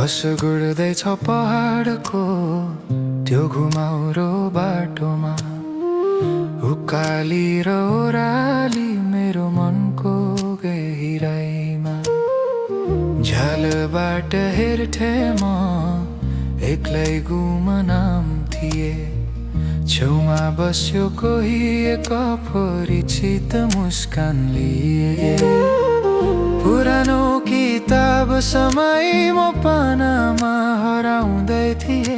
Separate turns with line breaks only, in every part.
बस गुड्दैछ पहाडको त्यो घुमाउरो बाटोमा, उकाली र ओह्राली मेरो मनको गहिराइमा। झ्यालबाट हेर्थे म एक्लै गुमनाम थिए, छेउमा बस्यो कोही एक अपरिचित मुस्कान लिए। पुरानो किताब समय म पानामा हराउँदै थिए,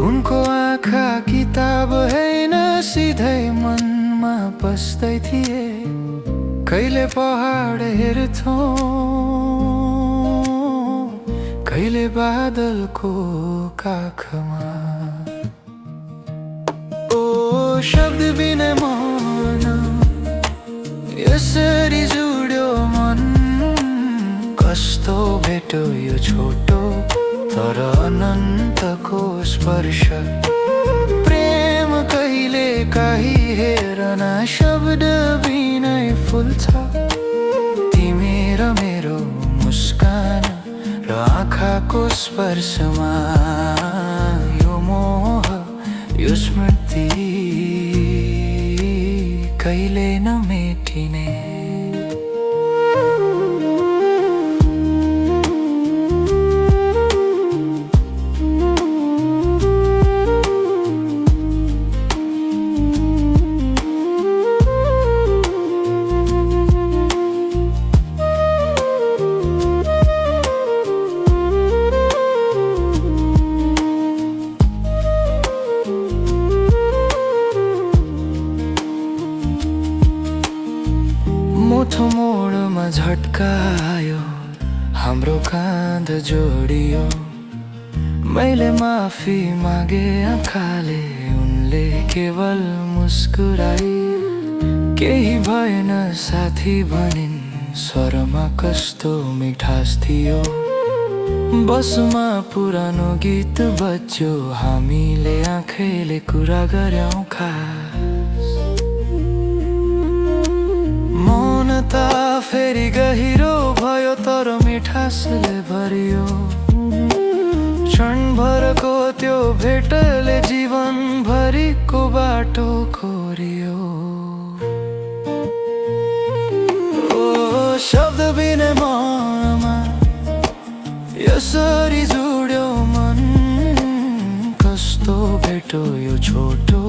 उनको आँखा किताब हैन सिधै मनमा पस्दै थिए। कहिले पहाड हेर्थौं, कहिले बादलको काखमा। ओ शब्द बिना मन यसरी जुड्यो मन, कस्तो भेटो यो छोटो तर अनन्तको स्पर्श। प्रेम कहिले काहीँ हेरन शब्द बिनै फुल्छ, तिमी र मेरो मुस्कान र आँखाको स्पर्शमा। यो मोह यो स्मृति कहिले नमेटिने। मुठो मोडमा झट्का आयो, हाम्रो काँध जोडियो। मैले माफी मागे आँखाले, उनले केवल मुस्कुराई। केही भएन साथी भनिन्, स्वरमा कस्तो मिठास थियो। बसमा पुरानो गीत बज्यो, हामीले आँखैले कुरा गर्यौं खास। मौनता फेरि गहिरो भयो, तर मिठासले भरियो। क्षणभरको त्यो भेटले जीवनभरिको बाटो कोरियो। ओ शब्द बिना मनमा यसरी जुड्यो मन, कस्तो भेटो यो छोटो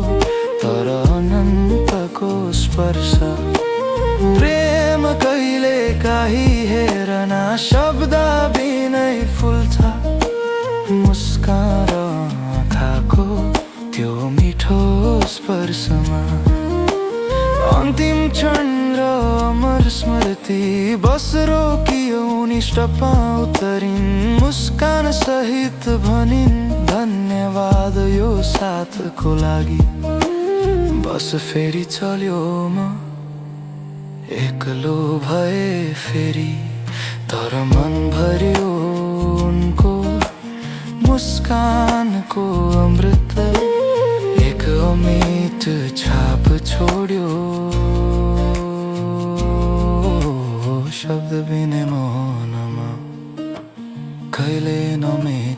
तर अनन्तको स्पर्श। प्रेम कहिले काहीँ हेरन शब्द बिनै फुल्छ, मुस्कान र आँखाको त्यो मिठो स्पर्शमा। अन्तिम क्षण र अमर स्मृति बस रोकियो, निष्ठपा उतरिन् मुस्कान सहित भनिन् धन्यवाद यो साथको लागि। बस फेरि चल्यो, म एक्लो भए फेरि, तर मन भर्यो उनको मुस्कानको अमृतले। एक अमिट छाप छोड्यो, शब्द बिना मनमा कहिले नमेटिने।